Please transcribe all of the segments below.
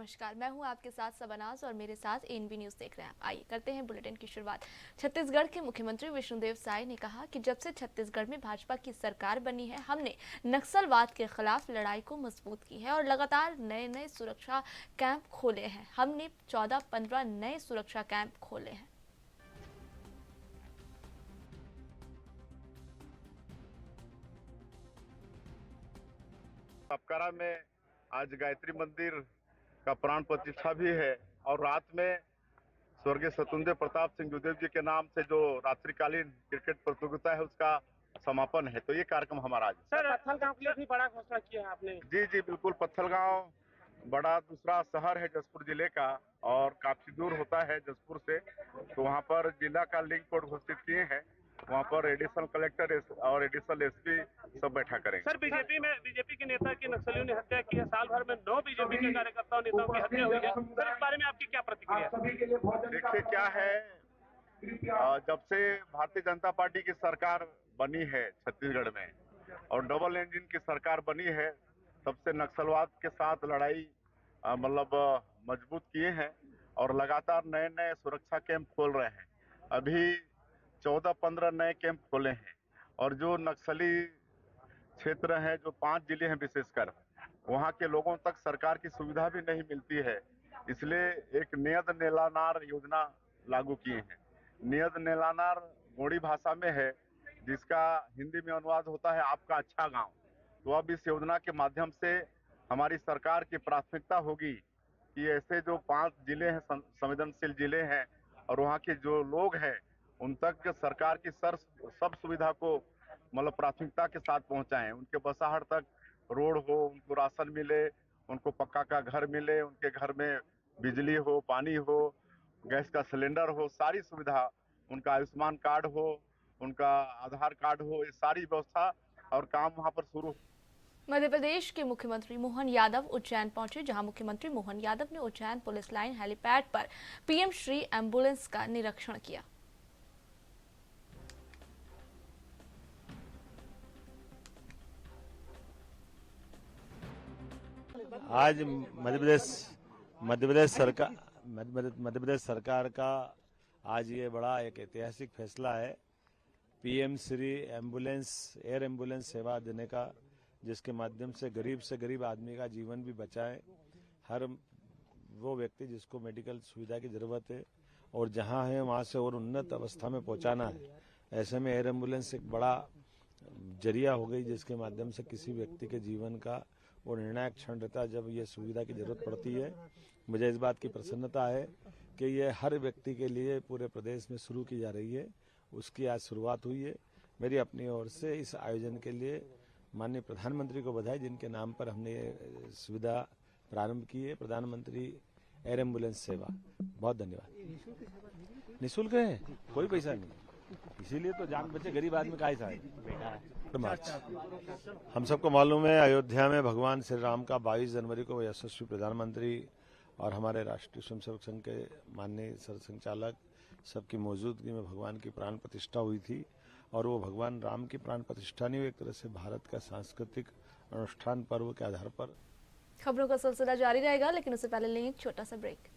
नमस्कार, मैं हूं आपके साथ सबनाज और मेरे साथ एनबी न्यूज देख रहे हैं। आइए करते हैं बुलेटिन की शुरुआत। छत्तीसगढ़ के मुख्यमंत्री विष्णुदेव साय ने कहा कि जब से छत्तीसगढ़ में भाजपा की सरकार बनी है, हमने नक्सलवाद के खिलाफ लड़ाई को मजबूत की है और लगातार नए नए सुरक्षा कैंप खोले हैं। हमने 14-15 नए सुरक्षा कैंप खोले हैं। अपकारा में आज गायत्री मंदिर का प्राण प्रतिष्ठा भी है और रात में स्वर्गीय स्वतंत्र प्रताप सिंह जुदेव जी के नाम से जो रात्रिकालीन क्रिकेट प्रतियोगिता है उसका समापन है। तो ये कार्यक्रम हमारा आज सर पत्थलगांव के लिए भी बड़ा घोषणा किया है आपने। जी बिल्कुल। पत्थलगांव बड़ा दूसरा शहर है जसपुर जिले का और काफी दूर होता है जसपुर से, तो वहाँ पर जिला का लिंक कोड घोषित किए हैं। वहाँ पर एडिशनल कलेक्टर और एडिशनल एसपी सब बैठा करेंगे। सर बीजेपी के नेता की नक्सलियों ने हत्या की है। साल भर में 9 बीजेपी के कार्यकर्ताओं नेताओं की हत्या हुई है। सर इस बारे में आपकी क्या प्रतिक्रिया है? देखिए क्या है, जब से भारतीय जनता पार्टी की सरकार बनी है छत्तीसगढ़ में और डबल इंजन की सरकार बनी है, तब से नक्सलवाद के साथ लड़ाई मतलब मजबूत किए हैं और लगातार नए नए सुरक्षा कैंप खोल रहे हैं। अभी 14-15 नए कैंप खोले हैं और जो नक्सली क्षेत्र हैं, जो 5 जिले हैं विशेषकर, वहाँ के लोगों तक सरकार की सुविधा भी नहीं मिलती है। इसलिए एक नियत नेलानार योजना लागू किए हैं। नियत नेलानार गोंडी भाषा में है, जिसका हिंदी में अनुवाद होता है आपका अच्छा गांव। तो अब इस योजना के माध्यम से हमारी सरकार की प्राथमिकता होगी कि ऐसे जो 5 जिले हैं संवेदनशील जिले हैं और वहाँ के जो लोग हैं उन तक सरकार की सब सुविधा को मतलब प्राथमिकता के साथ पहुंचाएं। उनके बसाहट तक रोड हो, उनको राशन मिले, उनको पक्का का घर मिले, उनके घर में बिजली हो, पानी हो, गैस का सिलेंडर हो, सारी सुविधा, उनका आयुष्मान कार्ड हो, उनका आधार कार्ड हो, ये सारी व्यवस्था और काम वहां पर शुरू। मध्य प्रदेश के मुख्यमंत्री मोहन यादव उज्जैन पहुंचे, जहां मुख्यमंत्री मोहन यादव ने उज्जैन पुलिस लाइन हेलीपैड पर पीएम श्री एम्बुलेंस का निरीक्षण किया। आज मध्य प्रदेश सरकार का आज ये बड़ा एक ऐतिहासिक फैसला है, PM Shri ambulance air ambulance सेवा देने का, जिसके माध्यम से गरीब आदमी का जीवन भी बचाए। हर वो व्यक्ति जिसको मेडिकल सुविधा की जरूरत है और जहां है वहां से और उन्नत अवस्था में पहुंचाना है। ऐसे में एयर एम्बुलेंस एक बड़ा जरिया हो गई, जिसके माध्यम से किसी व्यक्ति के जीवन का वो निर्णायक क्षण रहता है जब ये सुविधा की जरूरत पड़ती है। मुझे इस बात की प्रसन्नता है कि ये हर व्यक्ति के लिए पूरे प्रदेश में शुरू की जा रही है। उसकी आज शुरुआत हुई है। मेरी अपनी ओर से इस आयोजन के लिए माननीय प्रधानमंत्री को बधाई, जिनके नाम पर हमने ये सुविधा प्रारंभ की है, प्रधानमंत्री एयर एम्बुलेंस सेवा। बहुत धन्यवाद। निःशुल्क है, कोई पैसा नहीं, इसीलिए तो जान बचे, गरीब आदमी का ऐसा है। हम सबको मालूम है, अयोध्या में भगवान श्री राम का 22 जनवरी को यशस्वी प्रधानमंत्री और हमारे राष्ट्रीय स्वयंसेवक संघ के माननीय सरसंघचालक सबकी मौजूदगी में भगवान की प्राण प्रतिष्ठा हुई थी। और वो भगवान राम की प्राण प्रतिष्ठा नहीं हुई, एक तरह से भारत का सांस्कृतिक अनुष्ठान पर्व के आधार पर। खबरों का सिलसिला जारी रहेगा, लेकिन उससे पहले लेंगे एक छोटा सा ब्रेक।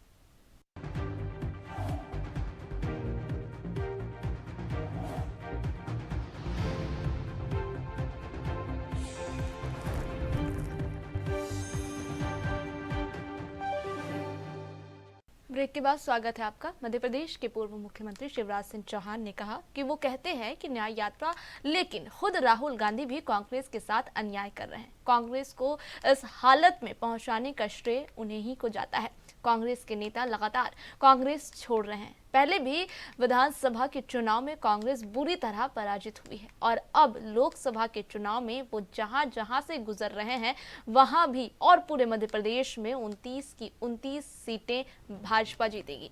ब्रेक के बाद स्वागत है आपका। मध्य प्रदेश के पूर्व मुख्यमंत्री शिवराज सिंह चौहान ने कहा कि वो कहते हैं कि न्याय यात्रा, लेकिन खुद राहुल गांधी भी कांग्रेस के साथ अन्याय कर रहे हैं। कांग्रेस को इस हालत में पहुंचाने का श्रेय उन्हें ही को जाता है। कांग्रेस के नेता लगातार कांग्रेस छोड़ रहे हैं। पहले भी विधानसभा के चुनाव में कांग्रेस बुरी तरह पराजित हुई है और अब लोकसभा के चुनाव में वो जहां जहां से गुजर रहे हैं वहां भी और पूरे मध्य प्रदेश में 29 की 29 सीटें भाजपा जीतेगी।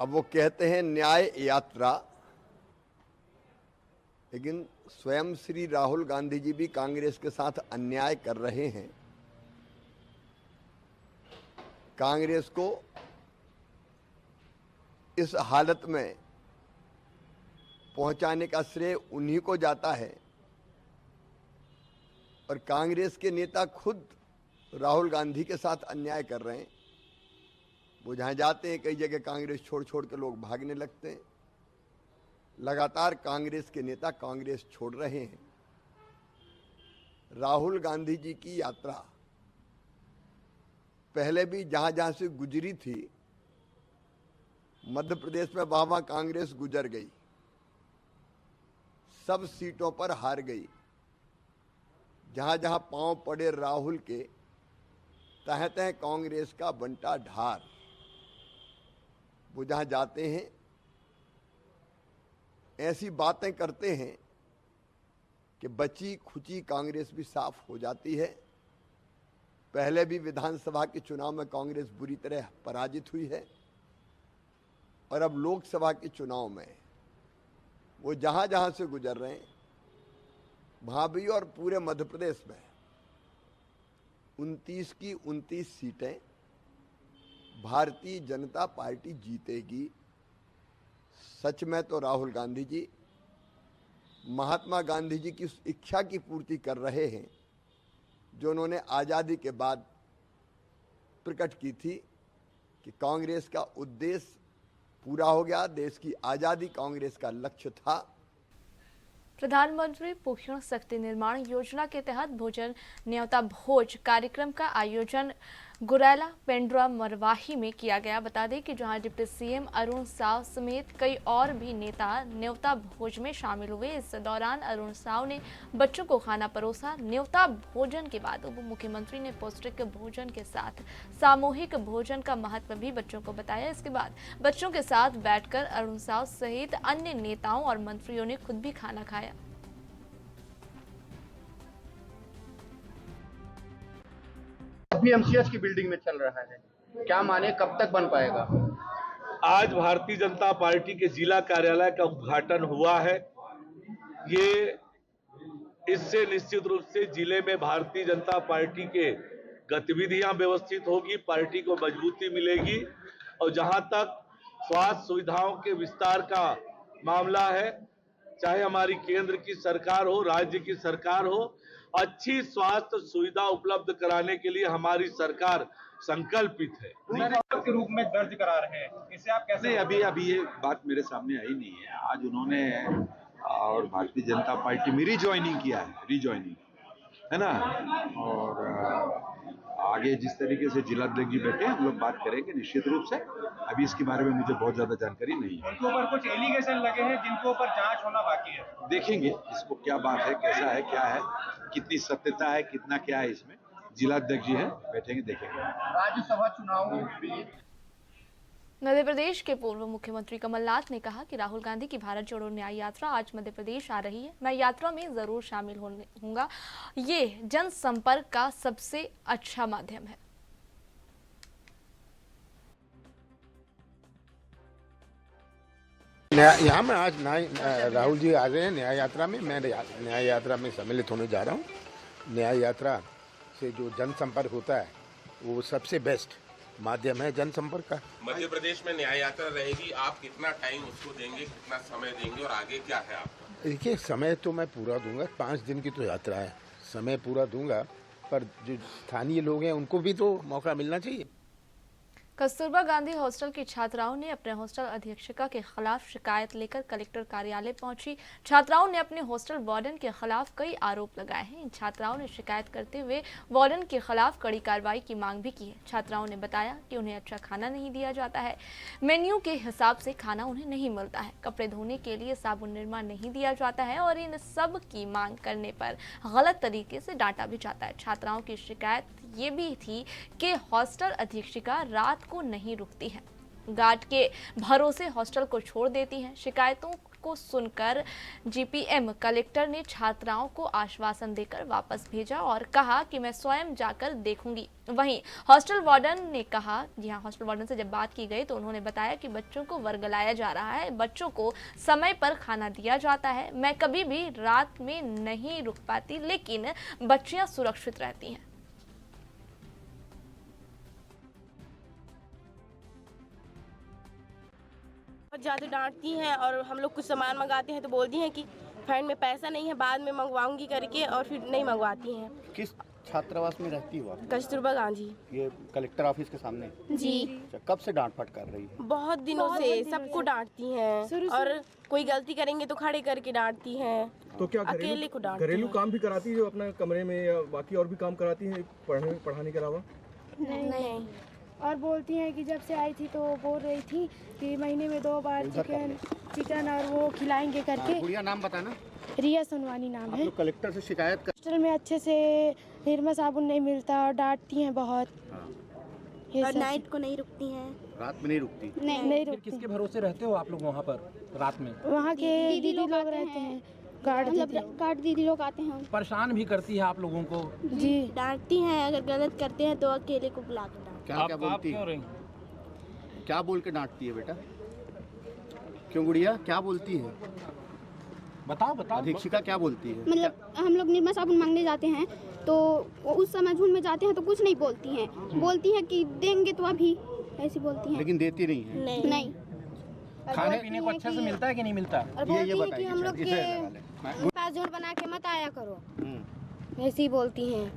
अब वो कहते हैं न्याय यात्रा, लेकिन स्वयं श्री राहुल गांधी जी भी कांग्रेस के साथ अन्याय कर रहे हैं। कांग्रेस को इस हालत में पहुंचाने का श्रेय उन्हीं को जाता है और कांग्रेस के नेता खुद राहुल गांधी के साथ अन्याय कर रहे हैं। वो जहां जाते हैं कई जगह कांग्रेस छोड़ छोड़ के लोग भागने लगते हैं। लगातार कांग्रेस के नेता कांग्रेस छोड़ रहे हैं। राहुल गांधी जी की यात्रा पहले भी जहां जहां से गुजरी थी, मध्य प्रदेश में वहां कांग्रेस गुजर गई, सब सीटों पर हार गई। जहां जहां पांव पड़े राहुल के, तह तह कांग्रेस का बंटा ढार। वो जहां जाते हैं ऐसी बातें करते हैं कि बची खुची कांग्रेस भी साफ हो जाती है। पहले भी विधानसभा के चुनाव में कांग्रेस बुरी तरह पराजित हुई है और अब लोकसभा के चुनाव में वो जहां जहां से गुजर रहे हैं, वहां भी और पूरे मध्य प्रदेश में 29 की 29 सीटें भारतीय जनता पार्टी जीतेगी। सच में तो राहुल गांधी जी महात्मा गांधी जी की उस इच्छा की पूर्ति कर रहे हैं जो उन्होंने आज़ादी के बाद प्रकट की थी कि कांग्रेस का उद्देश्य पूरा हो गया। देश की आज़ादी कांग्रेस का लक्ष्य था। प्रधानमंत्री पोषण शक्ति निर्माण योजना के तहत भोजन न्योता भोज कार्यक्रम का आयोजन गुरेला पेंड्रा मरवाही में किया गया। बता दें कि जहां डिप्टी सीएम अरुण साव समेत कई और भी नेता न्योता भोज में शामिल हुए। इस दौरान अरुण साव ने बच्चों को खाना परोसा। न्योता भोजन के बाद उप मुख्यमंत्री ने पौष्टिक भोजन के साथ सामूहिक भोजन का महत्व भी बच्चों को बताया। इसके बाद बच्चों के साथ बैठकर अरुण साव सहित अन्य नेताओं और मंत्रियों ने खुद भी खाना खाया। एमसीएच की बिल्डिंग में चल रहा है, क्या माने कब तक बन पाएगा? आज भारतीय जनता पार्टी के जिला कार्यालय का उद्घाटन हुआ है। ये इससे निश्चित रूप से जिले में भारतीय जनता पार्टी के गतिविधियां व्यवस्थित होगी, पार्टी को मजबूती मिलेगी। और जहां तक स्वास्थ्य सुविधाओं के विस्तार का मामला है, चाहे हमारी केंद्र की सरकार हो, राज्य की सरकार हो, अच्छी स्वास्थ्य सुविधा उपलब्ध कराने के लिए हमारी सरकार संकल्पित है। के रूप में दर्ज करा रहे हैं, इससे आप कैसे? नहीं, अभी ये बात मेरे सामने आई नहीं है। आज उन्होंने और भारतीय जनता पार्टी में रिज्वाइनिंग किया है, रिज्वाइनिंग है ना। और आगे जिस तरीके से जिलाध्यक्ष जी बैठे हम लोग बात करेंगे निश्चित रूप से। अभी इसके बारे में मुझे बहुत ज्यादा जानकारी नहीं है। उनके ऊपर कुछ एलिगेशन लगे हैं जिनके ऊपर जांच होना बाकी है। देखेंगे इसको क्या बात है, कैसा है, क्या है, कितनी सत्यता है, कितना क्या है इसमें। जिलाध्यक्ष जी है, बैठेंगे देखेंगे। राज्यसभा चुनाव में मध्य प्रदेश के पूर्व मुख्यमंत्री कमलनाथ ने कहा कि राहुल गांधी की भारत जोड़ो न्याय यात्रा आज मध्य प्रदेश आ रही है। मैं यात्रा में जरूर शामिल होऊंगा। ये जनसंपर्क का सबसे अच्छा माध्यम है। यहाँ में आज राहुल जी आ रहे हैं न्याय यात्रा में। मैं न्याय यात्रा में सम्मिलित होने जा रहा हूँ। न्याय यात्रा से जो जनसंपर्क होता है वो सबसे बेस्ट माध्यम है जनसंपर्क का। मध्य प्रदेश में न्याय यात्रा रहेगी, आप कितना टाइम उसको देंगे, कितना समय देंगे और आगे क्या है आपका? देखिए, समय तो मैं पूरा दूंगा। 5 दिन की तो यात्रा है, समय पूरा दूंगा, पर जो स्थानीय लोग हैं उनको भी तो मौका मिलना चाहिए। कस्तूरबा गांधी हॉस्टल की छात्राओं ने अपने हॉस्टल अधीक्षिका के खिलाफ शिकायत लेकर कलेक्टर कार्यालय पहुंची। छात्राओं ने अपने हॉस्टल वार्डन के खिलाफ कई आरोप लगाए हैं। इन छात्राओं ने शिकायत करते हुए वार्डन के खिलाफ कड़ी कार्रवाई की मांग भी की है। छात्राओं ने बताया कि उन्हें अच्छा खाना नहीं दिया जाता है, मेन्यू के हिसाब से खाना उन्हें नहीं मिलता है, कपड़े धोने के लिए साबुन निर्मा नहीं दिया जाता है और इन सब की मांग करने पर गलत तरीके से डांटा भी जाता है। छात्राओं की शिकायत ये भी थी कि हॉस्टल अधीक्षिका रात को नहीं रुकती है, गार्ड के भरोसे हॉस्टल को छोड़ देती हैं। शिकायतों को सुनकर जीपीएम कलेक्टर ने छात्राओं को आश्वासन देकर वापस भेजा और कहा कि मैं स्वयं जाकर देखूंगी। वहीं हॉस्टल वार्डन ने कहा, हॉस्टल वार्डन से जब बात की गई तो उन्होंने बताया कि बच्चों को वर्गलाया जा रहा है, बच्चों को समय पर खाना दिया जाता है। मैं कभी भी रात में नहीं रुक पाती, लेकिन बच्चियां सुरक्षित रहती हैं। बहुत ज़्यादा डांटती हैं और हम लोग कुछ सामान मंगाते हैं तो बोलती हैं कि फंड में पैसा नहीं है, बाद में मंगवाऊंगी करके और फिर नहीं मंगवाती हैं। किस छात्रावास में रहती हो आप? कस्तूरबा गांधी। ये कलेक्टर ऑफिस के सामने? जी। अच्छा, कब से डांट फट कर रही है? बहुत दिनों से सबको डांटती हैं और कोई गलती करेंगे तो खड़े करके डांटती हैं। तो क्या अकेले को डांटती घरेलू हैं। काम भी कराती है जो अपने कमरे में, या बाकी और भी काम कराती है पढ़ाने के अलावा? नहीं। और बोलती हैं कि जब से आई थी तो बोल रही थी कि महीने में 2 बार चिकन और वो खिलाएंगे करके। गुड़िया नाम बताना। रिया सोनवानी नाम आप है। लोग कलेक्टर से शिकायत कर? हॉस्टल में अच्छे से निरमा साबुन नहीं मिलता और डांटती हैं बहुत। ये और सब नाइट को नहीं रुकती हैं। रात में नहीं रुकती? नहीं रुकती। किसके भरोसे रहते हो आप लोग वहाँ पर रात में? वहाँ के दीदी लोग रहते हैं, गार्ड दीदी लोग आते हैं। परेशान भी करती है आप लोगों को? जी। डांटती हैं, अगर गलत करते हैं तो अकेले को बुला कर डांटती क्या क्या बोलती है? क्या बोल के डांटती है बेटा? क्यों गुड़िया, क्या बोलती है? बताओ। अधीक्षिका क्या बोलती है? मतलब हम लोग निरमा साबुन मांगने जाते हैं तो उस समय झुंड में जाते हैं तो कुछ नहीं बोलती हैं। बोलती हैं कि देंगे तो अभी, ऐसी बोलती हैं। लेकिन देती नहीं है? नहीं। खाने पीने को अच्छे से मिलता है कि नहीं मिलता? और बोलती हैं कि हम लोग के पास झुंड बना के मत आया करो, ऐसी बोलती हैं।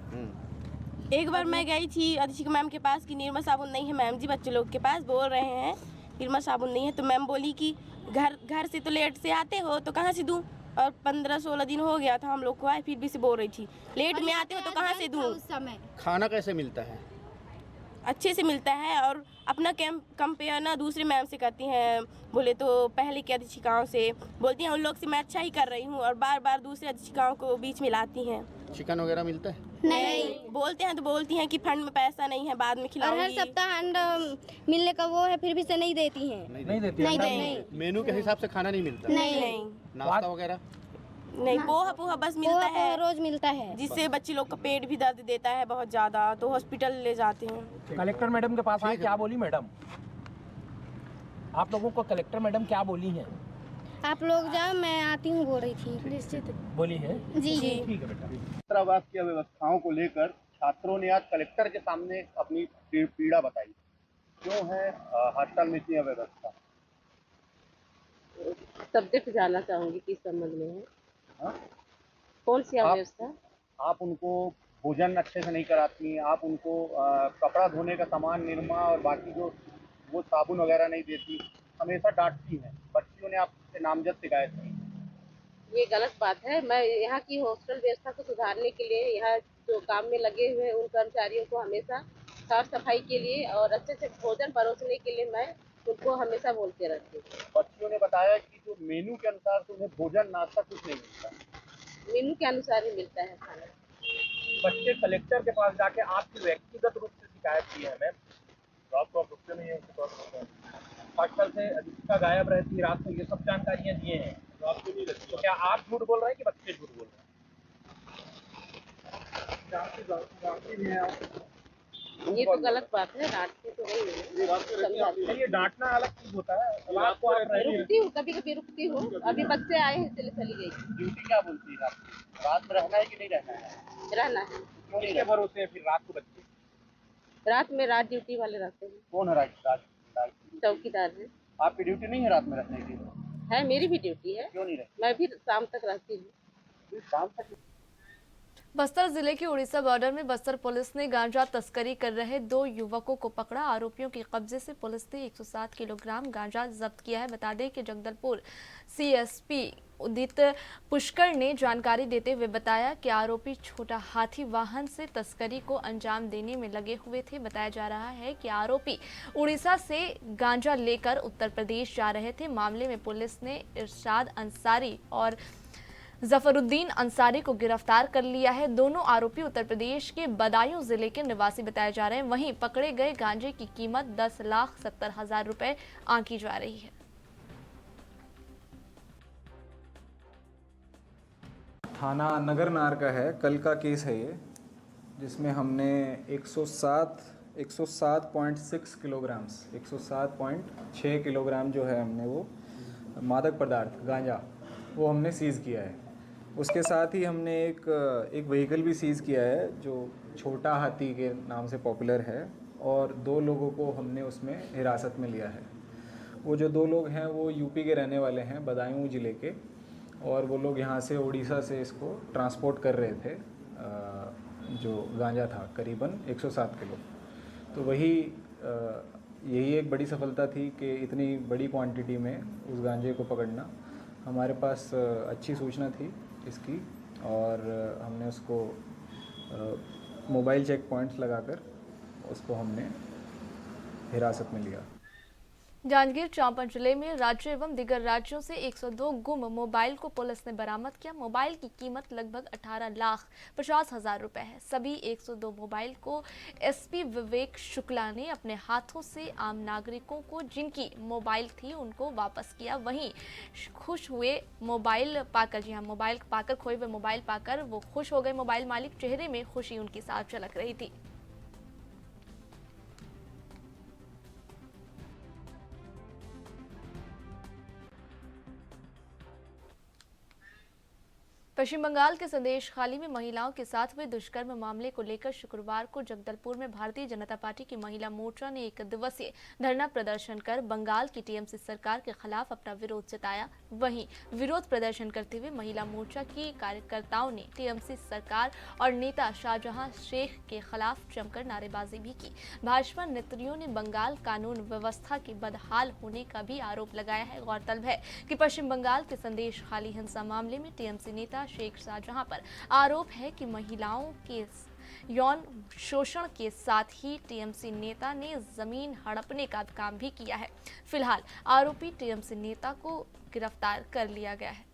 एक बार मैं गई थी अधीक्षिका मैम के पास कि निरमा साबुन नहीं है मैम जी, बच्चे लोग के पास बोल रहे हैं निरमा साबुन नहीं है, तो मैम बोली कि घर से तो लेट से आते हो तो कहाँ से दूँ। और 15-16 दिन हो गया था हम लोग को आए, फिर भी से बोल रही थी लेट में आते हो तो कहाँ से दूँ। उस समय खाना कैसे मिलता है? अच्छे से मिलता है और अपना कंपेयर ना दूसरे मैम से करती हैं, बोले तो पहले की अधीक्षिकाओं से बोलती हैं उन लोग से मैं अच्छा ही कर रही हूँ, और बार बार दूसरे अधीक्षिकाओं को बीच में लाती हैं। चिकन वगैरह मिलता है? नहीं। बोलते हैं तो बोलती हैं कि फंड में पैसा नहीं है, बाद में खिलाऊंगी। और हर सप्ताह फंड मिलने का वो है, फिर भी से नहीं देती हैं। नहीं देती? मेनू के हिसाब से खाना नहीं मिलता? नहीं। नाश्ता वगैरह? नहीं, पोहा बस मिलता है, रोज मिलता है, जिससे बच्चे लोग का पेट भी दर्द देता है बहुत ज्यादा, तो हॉस्पिटल ले जाते हैं। कलेक्टर मैडम के पास आए, क्या बोली मैडम? आप लोगों को कलेक्टर मैडम क्या बोली हैं? आप लोग जाओ, मैं आती हूँ बोल रही थी। निश्चित बोली है? जी। ठीक है बेटा। छात्रावास की अव्यवस्थाओं को लेकर छात्रों ने आज कलेक्टर के सामने अपनी पीड़ा बताई। क्यों है हॉस्टल में इतनी अव्यवस्था? सब्जेक्ट जानना चाहूंगी किस संबंध में है। हाँ? कौन सी अव्यवस्था? आप उनको भोजन अच्छे से नहीं कराती, आप उनको कपड़ा धोने का सामान, निरमा और बाकी जो वो साबुन वगैरह नहीं देती, हमेशा डांटती हैं। बच्चियों ने आपसे नामजद शिकायत की। ये गलत बात है। मैं यहाँ की हॉस्टल व्यवस्था को सुधारने के लिए, यहाँ जो काम में लगे हुए उन कर्मचारियों को हमेशा साफ सफाई के लिए और अच्छे से भोजन परोसने के लिए मैं उनको हमेशा बोलते रहती हूँ। बच्चियों ने बताया कि जो मेनू के अनुसार तो उन्हें भोजन नाश्ता कुछ नहीं मिलता। मेनू के अनुसार ही मिलता है खाना। बच्चे कलेक्टर के पास जाके आपकी व्यक्तिगत रूप से शिकायत की है मैम, तो आपको आप रुकते नहीं है। हॉस्टल से अधीक्षिका गायब रहती है रात को, ये सब जानकारियाँ दिए हैं, तो आपको नहीं लगती? तो क्या आप झूठ बोल रहे हैं कि बच्चे झूठ बोल रहे हैं? ये तो गलत बात है, डांटती तो नहीं है। ये डांटना अलग चीज होता है। रुकती हूँ, कभी कभी रुकती हूँ। अभी बच्चे आए हैं इसलिए चली गई। ड्यूटी क्या बोलती है? रात में रहना है कि नहीं रहना है? रहना है। किसके भरोसे है फिर रात को बच्चे? रात में रात ड्यूटी वाले रहते हैं। कौन है रात? चौकीदार है। आपकी ड्यूटी नहीं है रात में रहने की? है, मेरी भी ड्यूटी है। क्यों नहीं रहती? मैं भी शाम तक रहती हूँ। शाम तक? बस्तर जिले के उड़ीसा बॉर्डर में बस्तर पुलिस ने गांजा तस्करी कर रहे 2 युवकों को पकड़ा। आरोपियों के कब्जे से पुलिस ने 107 किलोग्राम गांजा जब्त किया है। बता दें कि जगदलपुर सीएसपी उदित पुष्कर ने जानकारी देते हुए बताया कि आरोपी छोटा हाथी वाहन से तस्करी को अंजाम देने में लगे हुए थे। बताया जा रहा है कि आरोपी उड़ीसा से गांजा लेकर उत्तर प्रदेश जा रहे थे। मामले में पुलिस ने इरशाद अंसारी और जफरुद्दीन अंसारी को गिरफ्तार कर लिया है। दोनों आरोपी उत्तर प्रदेश के बदायूं जिले के निवासी बताए जा रहे हैं। वहीं पकड़े गए गांजे की कीमत 10,70,000 रुपए आंकी जा रही है। थाना नगर नार का है, कल का केस है ये, जिसमें हमने 107.6 किलोग्राम्स 107.6 किलोग्राम जो है हमने वो मादक पदार्थ गांजा वो हमने सीज़ किया है। उसके साथ ही हमने एक व्हीकल भी सीज़ किया है जो छोटा हाथी के नाम से पॉपुलर है, और 2 लोगों को हमने उसमें हिरासत में लिया है। वो जो 2 लोग हैं वो यूपी के रहने वाले हैं, बदायूं ज़िले के, और वो लोग यहाँ से उड़ीसा से इसको ट्रांसपोर्ट कर रहे थे, जो गांजा था करीबन 107 किलो। तो वही यही एक बड़ी सफलता थी कि इतनी बड़ी क्वांटिटी में उस गांजे को पकड़ना। हमारे पास अच्छी सूचना थी इसकी और हमने उसको मोबाइल चेक पॉइंट्स लगाकर उसको हमने हिरासत में लिया। जांजगीर चांपा जिले में राज्य एवं दिगर राज्यों से 102 गुम मोबाइल को पुलिस ने बरामद किया। मोबाइल की कीमत लगभग 18,50,000 रुपए है। सभी 102 मोबाइल को एसपी विवेक शुक्ला ने अपने हाथों से आम नागरिकों को जिनकी मोबाइल थी उनको वापस किया। वहीं खुश हुए मोबाइल पाकर, जी हाँ, मोबाइल पाकर, खोए हुए मोबाइल पाकर वो खुश हो गए मोबाइल मालिक। चेहरे में खुशी उनकी साफ झलक रही थी। पश्चिम बंगाल के संदेश खाली में महिलाओं के साथ हुए दुष्कर्म मामले को लेकर शुक्रवार को जगदलपुर में भारतीय जनता पार्टी की महिला मोर्चा ने 1 दिवसीय धरना प्रदर्शन कर बंगाल की टीएमसी सरकार के खिलाफ अपना विरोध जताया। वहीं विरोध प्रदर्शन करते हुए महिला मोर्चा की कार्यकर्ताओं ने टीएमसी सरकार और नेता शाहजहां शेख के खिलाफ जमकर नारेबाजी भी की। भाजपा नेत्रियों ने बंगाल कानून व्यवस्था के बदहाल होने का भी आरोप लगाया है। गौरतलब है कि पश्चिम बंगाल के संदेश खाली हिंसा मामले में टीएमसी नेता शेख शाहजहां पर आरोप है कि महिलाओं के यौन शोषण के साथ ही टीएमसी नेता ने जमीन हड़पने का काम भी किया है। फिलहाल आरोपी टीएमसी नेता को गिरफ्तार कर लिया गया है।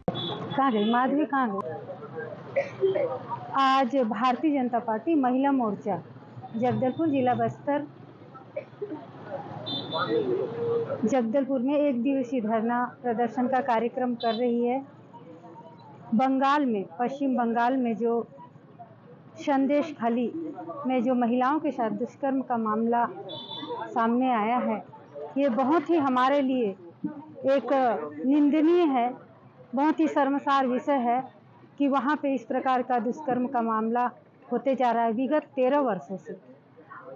कहाँ गई माधवी, कहाँ गई? आज भारतीय जनता पार्टी महिला मोर्चा जगदलपुर जिला बस्तर जगदलपुर में 1 दिवसीय धरना प्रदर्शन का कार्यक्रम कर रही है। बंगाल में, पश्चिम बंगाल में जो संदेश खाली में जो महिलाओं के साथ दुष्कर्म का मामला सामने आया है, ये बहुत ही हमारे लिए एक निंदनीय है, बहुत ही शर्मसार विषय है कि वहाँ पे इस प्रकार का दुष्कर्म का मामला होते जा रहा है विगत 13 वर्षों से।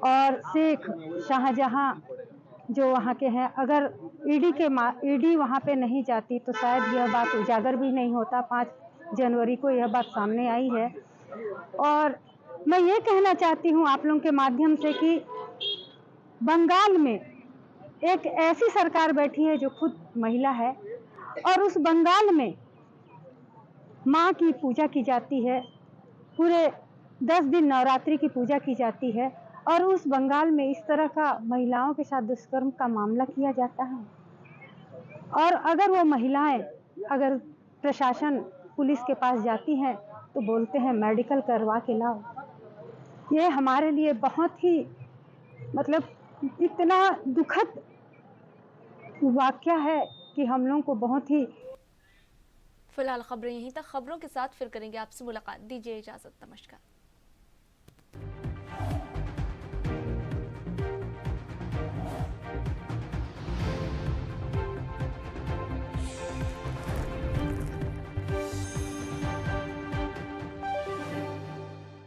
और शेख शाहजहां जो वहाँ के हैं, अगर ईडी वहाँ पे नहीं जाती तो शायद यह बात उजागर भी नहीं होता। 5 जनवरी को यह बात सामने आई है। और मैं ये कहना चाहती हूँ आप लोगों के माध्यम से कि बंगाल में एक ऐसी सरकार बैठी है जो खुद महिला है और उस बंगाल में माँ की पूजा की जाती है, पूरे 10 दिन नवरात्रि की पूजा की जाती है और उस बंगाल में इस तरह का महिलाओं के साथ दुष्कर्म का मामला किया जाता है। और अगर वो महिलाएं अगर प्रशासन पुलिस के पास जाती हैं तो बोलते हैं मेडिकल करवा के लाओ। ये हमारे लिए बहुत ही मतलब इतना दुखद वाकया है कि हम लोगों को बहुत ही। फिलहाल खबरें यहीं तक। खबरों के साथ फिर करेंगे आपसे मुलाकात। दीजिए इजाजत। नमस्कार।